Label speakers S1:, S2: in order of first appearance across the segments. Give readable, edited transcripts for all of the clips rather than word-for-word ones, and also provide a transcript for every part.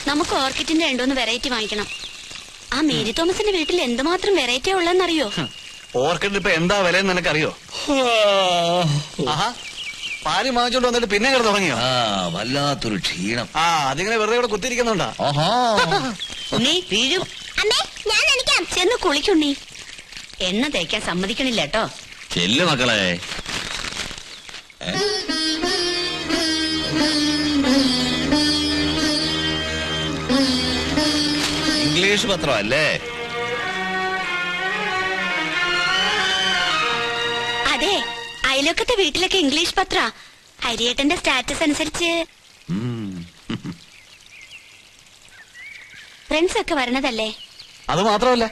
S1: നമുക്ക് ഓർക്കിഡിന്റെ രണ്ടോന്ന് വെറൈറ്റി വാങ്ങിക്കണം. ആ മേരി തോമസിന്റെ വീട്ടിൽ എന്തുമാത്രം വെറൈറ്റി ഉള്ളതെന്നറിയോ?
S2: ഓർക്കിഡ് ഇപ്പൊ എന്താ വില നിനക്കറിയോ? പാല് വാങ്ങിച്ചോണ്ട് വന്നിട്ട് പിന്നെ കിടന്ന് തുടങ്ങിയോ?
S3: വല്ലാത്തൊരു ക്ഷീണം.
S2: അതിങ്ങനെ വെറുതെ ഇവിടെ കുത്തിരിക്കുന്നുണ്ടാ?
S1: വീഴും. ചെന്ന് കുളിക്കുണ്ണി. എണ്ണ തേക്കാൻ സമ്മതിക്കണില്ല കേട്ടോ.
S3: ചെല്ലു മക്കളെ. ഇംഗ്ലീഷ് പത്രം അല്ലേ?
S1: അതെ, അയലൊക്കത്തെ വീട്ടിലൊക്കെ ഇംഗ്ലീഷ് പത്ര. ഹരിയേട്ടന്റെ സ്റ്റാറ്റസ് അനുസരിച്ച് ഫ്രണ്ട്സ് ഒക്കെ വരണതല്ലേ.
S2: അത് മാത്രമല്ല,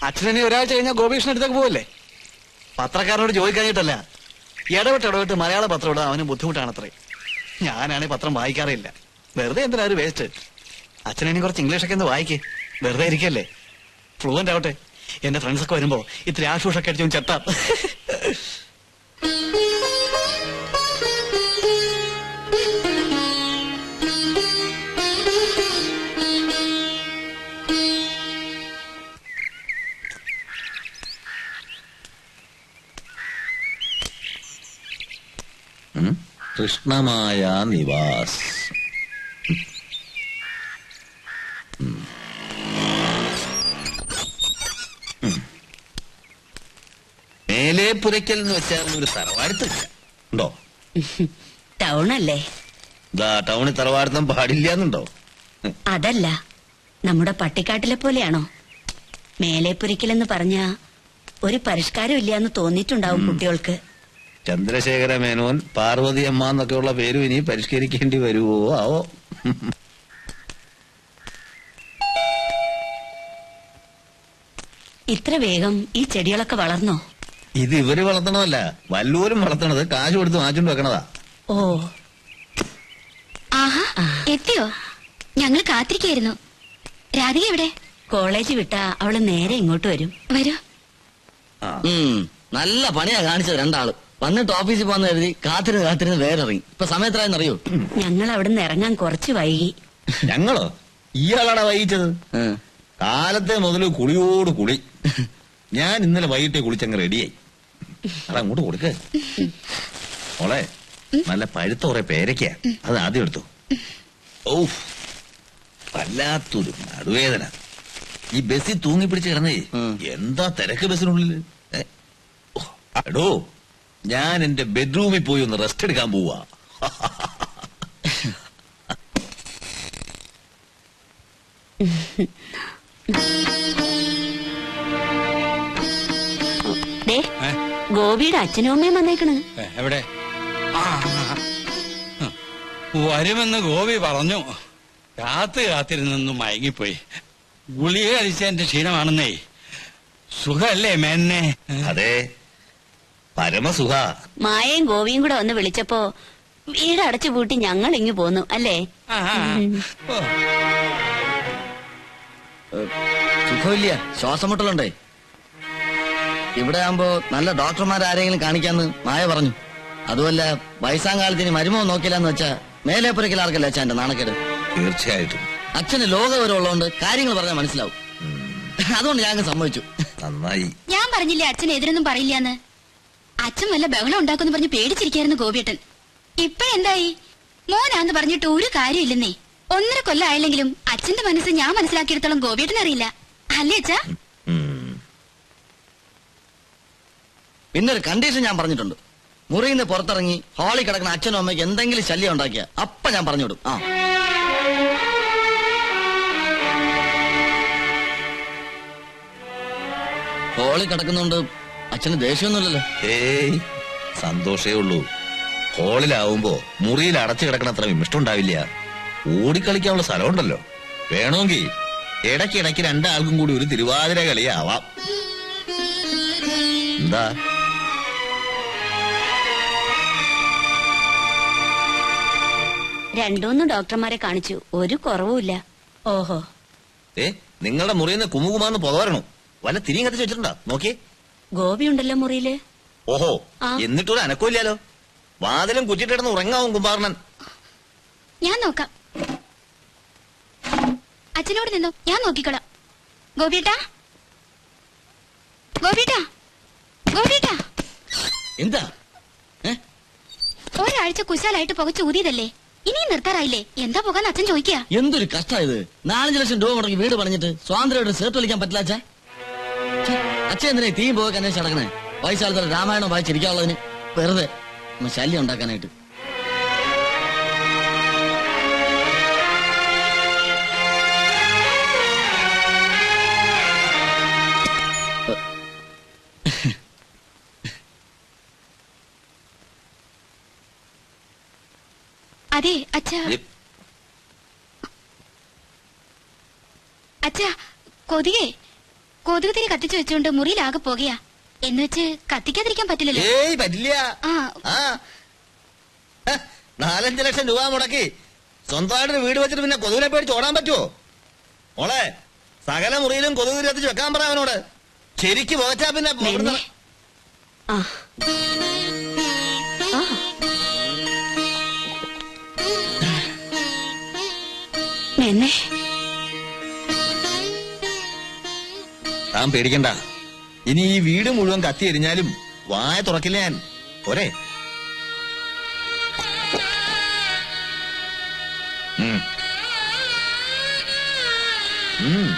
S2: അച്ഛനെ ഒരാഴ്ച കഴിഞ്ഞാൽ ഗോപീഷ്ണ അടുത്തേക്ക് പോവല്ലേ. പത്രക്കാരനോട് ചോദിക്കാഞ്ഞിട്ടല്ല, ഇടവിട്ട് മലയാള പത്രം ഇടാൻ അവന് ബുദ്ധിമുട്ടാണത്രേ. ഞാനാണെ പത്രം വായിക്കാറില്ല. വെറുതെ എന്തിനാ ഒരു വേസ്റ്റ്. അച്ഛനെ കുറച്ച് ഇംഗ്ലീഷൊക്കെ ഒന്ന് വായിക്കേ. വെറുതെ ഇരിക്കല്ലേ, ഫ്ലുവന്റ് ആവട്ടെ. എന്റെ ഫ്രണ്ട്സ് ഒക്കെ വരുമ്പോ ഇത്തിരി ആശൂഷൊക്കെ അടിച്ചു ചെത്താം.
S3: കൃഷ്ണമായ നിവാസ്. മേലെ പുരയ്ക്കൽ എന്ന് വെച്ചാൽ ഒരു തറവാടുത്തില്ല ഉണ്ടോ?
S1: ടൗണല്ലേ?
S3: ടൗണിൽ തറവാടുത്താൻ പാടില്ലാന്നുണ്ടോ?
S1: അതല്ല, നമ്മുടെ പട്ടിക്കാട്ടിലെ പോലെയാണോ? മേലെപ്പുരിക്കലെന്ന് പറഞ്ഞ ഒരു പരിഷ്കാരം ഇല്ലാന്ന് തോന്നിയിട്ടുണ്ടാവും കുട്ടികൾക്ക്.
S3: ചന്ദ്രശേഖര മേനോൻ, പാർവതി അമ്മ എന്നൊക്കെയുള്ള പേരും ഇനി പരിഷ്കരിക്കേണ്ടി വരുവോ ആവോ.
S1: ഇത്ര വേഗം ഈ ചെടികളൊക്കെ വളർന്നോ?
S3: ഇത് ഇവര് വളർത്തണമല്ല, വല്ലൂരും വളർത്തണത് കാശ് കൊടുത്ത് വാങ്ങിച്ചോണ്ട് വെക്കണതാ.
S1: ഓ,
S4: ആഹാ, എത്തിയോ? ഞങ്ങൾ കാത്തിരിക്കായിരുന്നു. രാധിക എവിടെ?
S1: കോളേജ് വിട്ടാ അവള് നേരെ ഇങ്ങോട്ട് വരും.
S4: വരൂ.
S5: നല്ല പണിയാ കാണിച്ചത് രണ്ടാള്. വന്നിട്ട് ഓഫീസിൽ പോകാന്ന് കരുതി കാത്തിരുന്ന് വേറെ ഇറങ്ങി. ഇപ്പൊ സമയത്തായെന്നറിയോ?
S1: ഞങ്ങൾ അവിടുന്ന് ഇറങ്ങാൻ കുറച്ച് വൈകി.
S3: ഞങ്ങളോ? ഇയാളാണ് വൈകിച്ചത്. കാലത്തെ മുതൽ കുളിയോട് കുളി. ഞാൻ ഇന്നലെ വൈകിട്ടേ കുളിച്ചങ്ങ് റെഡിയായി. അതങ്ങോട്ട് കൊടുക്ക മോളെ. നല്ല പഴുത്ത കുറെ പേരയ്ക്ക, അത് ആദ്യം എടുത്തു. ഓ, വല്ലാത്തൊരു നടുവേദന. ഈ ബസ്സിൽ തൂങ്ങിപ്പിടിച്ച് കിടന്നേ. എന്താ തിരക്ക് ബസ്സിനുള്ളിൽ. എടോ, ഞാൻ എന്റെ ബെഡ്റൂമിൽ പോയി ഒന്ന് റെസ്റ്റ് എടുക്കാൻ പോവാ.
S1: ഗോപിയുടെ അച്ഛനും അമ്മയും വന്നേക്കണ്.
S6: എവിടെ? വരുമെന്ന് ഗോപി പറഞ്ഞു. കാത്തിരുന്നു മയങ്ങിപ്പോയി. ഗുളിക കഴിച്ചതിന്റെ ക്ഷീണമാണെന്നേ. സുഖല്ലേ മേന്നെ?
S3: അതെ, പരമസുഖ.
S1: മായയും ഗോപിയും കൂടെ വന്ന് വിളിച്ചപ്പോ വീട് അടച്ചു പൂട്ടി ഞങ്ങൾ ഇങ്ങു പോന്നു അല്ലേ?
S5: സുഖമില്ല, ശ്വാസം മുട്ടലുണ്ടേ. ഇവിടെ ആകുമ്പോ നല്ല ഡോക്ടർമാരാരെങ്കിലും കാണിക്കാന്ന് മായ പറഞ്ഞു. അതുമല്ല, വയസ്സാം കാലത്തിന് മരുമോ നോക്കില്ലാന്ന് വെച്ചാ മേലെപ്പുരയ്ക്കൽ ആർക്കല്ല അച്ഛൻ എന്റെ നാണക്കേട്.
S3: തീർച്ചയായിട്ടും
S5: അച്ഛന് ലോകവിവരം ഉള്ളതുകൊണ്ട് കാര്യങ്ങൾ പറഞ്ഞാൽ മനസ്സിലാവും. അതുകൊണ്ട് ഞാൻ സമ്മതിച്ചു.
S3: നന്നായി.
S4: ഞാൻ പറഞ്ഞില്ലേ അച്ഛൻ എതിരൊന്നും പറയില്ലാന്ന്. അച്ഛൻ വല്ല ബഹളം ഉണ്ടാക്കുമെന്ന് പറഞ്ഞ് പേടിച്ചിരിക്കായിരുന്നു ഗോപിയേട്ടൻ. ഇപ്പഴെന്തായി? മോനാന്ന് പറഞ്ഞിട്ട് ഒരു കാര്യമില്ലെന്നേ. 1.5 കൊല്ലം ആയില്ലെങ്കിലും അച്ഛന്റെ മനസ്സ് ഞാൻ മനസ്സിലാക്കിയെടുത്തോളം ഗോപിയേട്ടൻ അറിയില്ല, അല്ലേ അച്ഛാ?
S5: പിന്നൊരു കണ്ടീഷൻ ഞാൻ പറഞ്ഞിട്ടുണ്ട്. മുറിയിൽ നിന്ന് പുറത്തിറങ്ങി ഹാളിൽ കിടക്കുന്ന അച്ഛനും അമ്മയ്ക്ക് എന്തെങ്കിലും ശല്യം ഉണ്ടാക്കിയ അപ്പ ഞാൻ പറഞ്ഞുവിടും. ഹാളിൽ കിടക്കുന്നുണ്ട് അച്ഛന് ദേഷ്യമൊന്നുമില്ലല്ലോ?
S3: ഏയ്, സന്തോഷേ ഉള്ളൂ. ഹാളിലാവുമ്പോ മുറിയിൽ അടച്ചു കിടക്കണ അത്ര വിമിഷ്ടമുണ്ടാവില്ല. ഓടിക്കളിക്കാനുള്ള സ്ഥലമുണ്ടല്ലോ. വേണമെങ്കിൽ ഇടയ്ക്കിടയ്ക്ക് രണ്ടാൾക്കും കൂടി ഒരു തിരുവാതിര കളിയാവാം. എന്താ?
S1: രണ്ടൂന്ന് ഡോക്ടർമാരെ കാണിച്ചു, ഒരു കുറവുമില്ല. ഓഹോ,
S3: നിങ്ങളുടെ മുറിയിൽ നിന്ന് കുമുകുമാന്ന് പുകവരണു. വല്ല തിരിയും കത്തിച്ച് വെച്ചിട്ടുണ്ടോ? നോക്കിയേ.
S1: ഗോപി ഉണ്ടല്ലോ മുറിയില്.
S3: ഓഹോ, എന്നിട്ടൊരു അനക്കമില്ലാലോ. വാതിലും കുറ്റിട്ടിടന്ന് ഉറങ്ങാവും കുമ്പാർണൻ.
S4: ഞാൻ നോക്കാം. അച്ഛനോട് നിന്നോ, ഞാൻ നോക്കിക്കോളാം. ഗോപിയേട്ടാ, ഗോപിയേട്ടാ, ഗോപിയേട്ടാ.
S5: എന്താ?
S4: ഒരാഴ്ച കുശാലായിട്ട് പുകച്ച് ഊതിയതല്ലേ, ഇനിയും നിർത്താറായില്ലേ? എന്താ പോകാൻ അച്ഛൻ ചോദിക്കുക?
S5: എന്തൊരു കഷ്ടമായത്. 4 ലക്ഷം രൂപ മുടക്കി വീട് പണിഞ്ഞിട്ട് സ്വാതന്ത്ര്യമായിട്ട് സേർട്ട് വലിക്കാൻ പറ്റില്ല അച്ഛാ. അച്ഛൻ എന്തിനാ തീ പോകാൻ അന്വേഷിച്ച് നടക്കണേ? വയസ്സാലത്തോടെ രാമായണം വായിച്ചിരിക്കാനുള്ളതിന് വെറുതെ ശല്യം ഉണ്ടാക്കാനായിട്ട്.
S4: അതെ അച്ഛാ, അച്ഛാ, കൊതുക് തിരി കത്തിച്ചു വെച്ചോണ്ട് മുറിയിലാകെ പോകുകയാ. എന്ന് വെച്ച് കത്തിക്കാതിരിക്കാൻ പറ്റില്ലല്ലോ.
S3: ഏയ് പറ്റില്ല.
S4: ആ
S3: 4-5 ലക്ഷം രൂപ മുടക്കി സ്വന്തമായിട്ട് വീട് വെച്ചിട്ട് പിന്നെ കൊതുകിനെ പേടിച്ച് ഓടാൻ പറ്റുമോ? മോളെ, സകല മുറിയിലും കൊതുക് തിരി കത്തിച്ച് വെക്കാൻ പറ അവനോട്. ശരിക്ക് പോകച്ചാ പിന്നെ
S1: മെന്നെ. ആ ആ. മെന്നെ.
S3: താൻ പേടിക്കണ്ട. ഇനി ഈ വീട് മുഴുവൻ കത്തി എരിഞ്ഞാലും വായ തുറക്കില്ല ഞാൻ. പോരെ? ഉം. ഉം.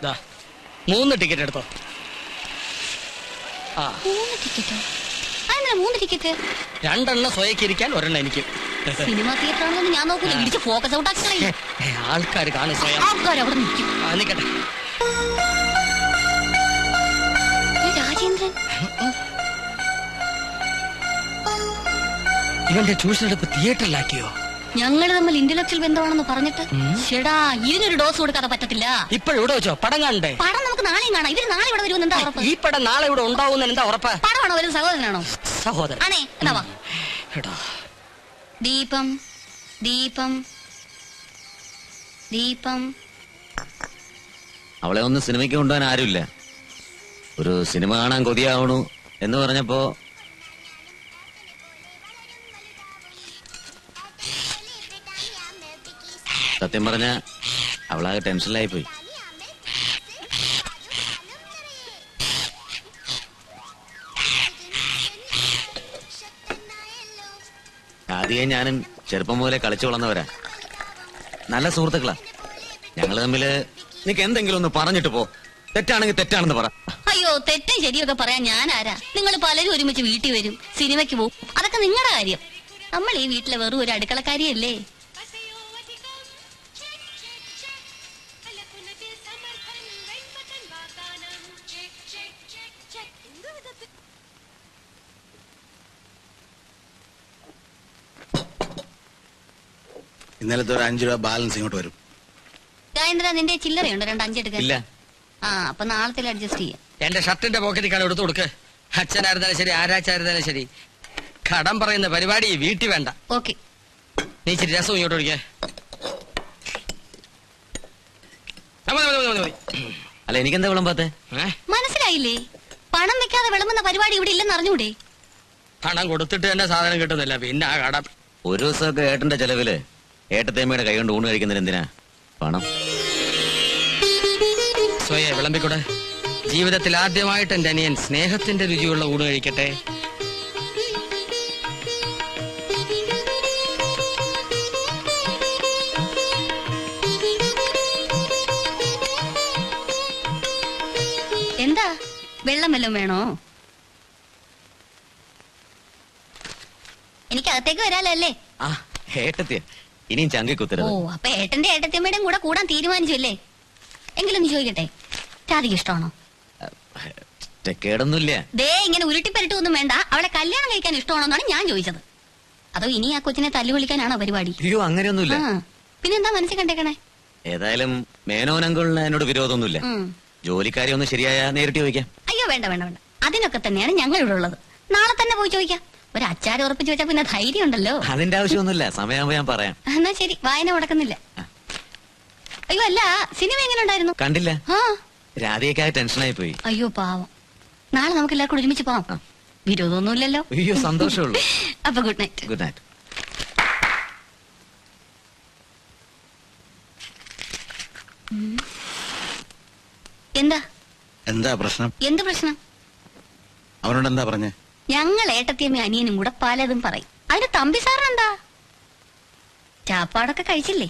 S7: ദാ 3 ടിക്കറ്റ് എടുത്തോ.
S4: 3 ടിക്കറ്റോ? അതെന്താ 3 ടിക്കറ്റ്?
S7: 2 സ്വയക്ക് ഇരിക്കാൻ 1 എനിക്ക്.
S4: സിനിമ തിയേറ്റർ ആണെന്ന് ഞാൻ നോക്കൂല, ഇടിച്ച് ഫോക്കസ് ഔട്ട് ആക്കി.
S7: ആൾക്കാർ കാണും സ്വയം.
S4: ആൾക്കാർ അവിടെ നിൽക്കും.
S7: നിക്കട്ടെ.
S4: രാജേന്ദ്രൻ
S7: ഇവന്റെ ട്യൂഷൻ എടുപ്പ് തിയേറ്ററിലാക്കിയോ?
S4: ഞങ്ങൾ തമ്മിൽ ഇന്റലക്ച്വൽ ബന്ധമാണെന്ന് പറഞ്ഞിട്ട് ചേടാ ഇതിനൊരു ഡോസ് കൊടുക്കാതെ പറ്റത്തില്ല.
S7: ഇപ്പോഴെവിടെ വെച്ചോ? പടം കാണണ്ടേ?
S4: പടം നമുക്ക് നാളെയും കാണാം. ഇവര് നാളെ ഇവിടെ വരുമെന്ന് എന്താ ഉറപ്പ്?
S7: ഈ പടം നാളെ ഇവിടെ ഉണ്ടാവുന്ന എന്താ ഉറപ്പ്?
S4: പടമാണോ വരും സഹോദരനാണോ?
S7: സഹോദരൻ.
S4: ആണേ എന്നാ വാ.
S7: എടാ
S4: ദീപം ദീപം ദീപം.
S5: അവളെ ഒന്ന് സിനിമയ്ക്ക് കൊണ്ടുപോകാൻ ആരുമില്ല. ഒരു സിനിമ കാണാൻ കൊതിയാവണു എന്ന് പറഞ്ഞപ്പോ സത്യം പറഞ്ഞ അവളാകെ ടെൻഷനിലായി പോയി. ആദ്യം ഞാനും ചെറുപ്പം മുതലേ കളിച്ചു വളർന്നവരാ. നല്ല സുഹൃത്തുക്കളാ ഞങ്ങള് തമ്മില്. നിനക്ക് എന്തെങ്കിലും ഒന്ന് പറഞ്ഞിട്ട് പോ. തെറ്റാണെങ്കിൽ തെറ്റാണെന്ന് പറ.
S4: അയ്യോ തെറ്റും ശരിയൊക്കെ പറയാൻ ഞാൻ ആരാ? നിങ്ങൾ പലരും ഒരുമിച്ച് വീട്ടിൽ വരും, സിനിമയ്ക്ക് പോകും, അതൊക്കെ നിങ്ങളുടെ കാര്യം. നമ്മൾ ഈ വീട്ടിലെ വെറും ഒരു അടുക്കളക്കാരിയല്ലേ.
S2: ഇന്നലത്തെ ഒരു 5 രൂപ ബാലൻസ് ഇങ്ങോട്ട് വരും.
S4: രാജേന്ദ്ര നിന്റെ ചില്ലറയുണ്ടോ? 2 5 എടുക്കാൻ.
S5: ഇല്ല.
S4: ആ അപ്പൊ നാളത്തെ അഡ്ജസ്റ്റ് ചെയ്യാം.
S7: എന്റെ ഷർട്ടിന്റെ പോക്കറ്റിൽ കാണാൻ എടുത്തു കൊടുക്ക്. അച്ഛനായിരുന്നാലും ശരി ആരാച്ചായിരുന്നാലും ശരി കടം പറയുന്ന പരിപാടി വീട്ടിൽ വേണ്ട.
S4: ഓക്കെ.
S7: നീ ഇച്ചിരി രസം ഇങ്ങോട്ട് ഒഴിക്കേ.
S5: അല്ല എനിക്കെന്താ വിളമ്പാത്തെ?
S4: മനസ്സിലായില്ലേ? പണം വെക്കാതെ വിളമ്പുന്ന പരിപാടി ഇവിടെ ഇല്ലെന്ന് അറിഞ്ഞൂടെ?
S7: പണം കൊടുത്തിട്ട് തന്നെ സാധനം കിട്ടുന്നില്ല, പിന്നെ ആ കടം.
S5: ഒരു ദിവസമൊക്കെ ഏട്ടന്റെ ചെലവില് ഏട്ടത്തേമ്മയുടെ കൈ കൊണ്ട് ഊണ് കഴിക്കുന്നതിന് എന്തിനാ പണം?
S7: സ്വയെ വിളമ്പിക്കൂടെ. ജീവിതത്തിൽ ആദ്യമായിട്ട് എന്റെ അനിയൻ സ്നേഹത്തിന്റെ രുചിയുള്ള ഊണ് കഴിക്കട്ടെ.
S4: എന്താ വെള്ളം വല്ലതും വേണോ? എനിക്ക് അകത്തേക്ക് വരാലോ അല്ലേ?
S5: ആ ഏട്ടത്തിയ ഇനിയും ചങ്കി
S4: ഓ
S5: കുത്തരുത്.
S4: അപ്പൊ ഏട്ടന്റെ ഏട്ടത്തിയമ്മയുടെയും കൂടെ കൂടാൻ തീരുമാനിച്ചു അല്ലേ? എങ്കിലും ഒന്ന് ചോദിക്കട്ടെ, രാധിക ഇഷ്ടമാണോ?
S5: കേടൊന്നുമില്ല.
S4: ദേ ഇങ്ങനെ ഉരുട്ടിപ്പരട്ടൊന്നും വേണ്ട. അവളെ കല്യാണം കഴിക്കാൻ ഇഷ്ടമാണോന്നാണ് ഞാൻ ചോദിച്ചത്. അതോ ഇനി ആ കൊച്ചിനെ തല്ലുവിളിക്കാനാണോ പരിപാടി?
S5: അയ്യോ അങ്ങനെയൊന്നുമില്ല.
S4: പിന്നെന്താ മനസ്സിൽ കണ്ടേക്കണേ?
S5: ഏതായാലും മേനോനങ്കിളിന് എന്നോട് വിരോധമൊന്നുമില്ല. ജോലിക്കാരി ഒന്ന് ശരിയായ നേരിട്ട് ചോദിക്കാം.
S4: അയ്യോ വേണ്ട വേണ്ട വേണ്ട, അതിനൊക്കെ തന്നെയാണ് ഞങ്ങൾ ഇവിടെ ഉള്ളത്. നാളെ തന്നെ പോയി ചോദിക്കാം. ഒരു അച്ചാരം ഉറപ്പിച്ചു വെച്ചാൽ പിന്നെ ധൈര്യം ഉണ്ടല്ലോ.
S5: അതിന്റെ ആവശ്യമൊന്നുമില്ല, സമയമാകുമ്പോ ഞാൻ പറയാം.
S4: എന്നാ ശരി, വായന മുടക്കുന്നില്ല.
S1: അയ്യോ അല്ല, സിനിമ എങ്ങനെ ഉണ്ടായിരുന്നു?
S8: കണ്ടില്ല,
S1: ആ
S8: രാധയൊക്കെ ടെൻഷനായി പോയി.
S1: അയ്യോ പാവം. നാളെ നമുക്ക് എല്ലാവർക്കും ഒരുമിച്ച് പോവാം. വിരോധമൊന്നുമില്ലല്ലോ?
S8: അയ്യോ സന്തോഷമുള്ളൂ.
S1: അപ്പൊ ഗുഡ് നൈറ്റ്.
S8: Good night.
S1: എന്താ
S2: എന്താ പ്രശ്നം?
S1: എന്ത് പ്രശ്നം?
S2: അവനോട് എന്താ പറഞ്ഞേ?
S1: ഞങ്ങൾ ഏട്ടത്തിയമ്മ അനിയനും കൂടെ പലതും പറയും. അതിന് തമ്പി സാറിനെന്താ? ചാപ്പാടൊക്കെ കഴിച്ചില്ലേ?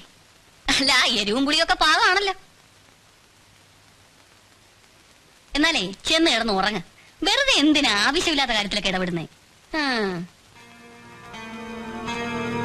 S1: അല്ല, എരിവും പുളിയൊക്കെ പാകമാണല്ലോ. എന്നാലേ ചെന്ന് കിടന്ന് ഉറങ്ങ. വെറുതെ എന്തിനാ ആവശ്യമില്ലാത്ത കാര്യത്തിലൊക്കെ ഇടപെടുന്നേ?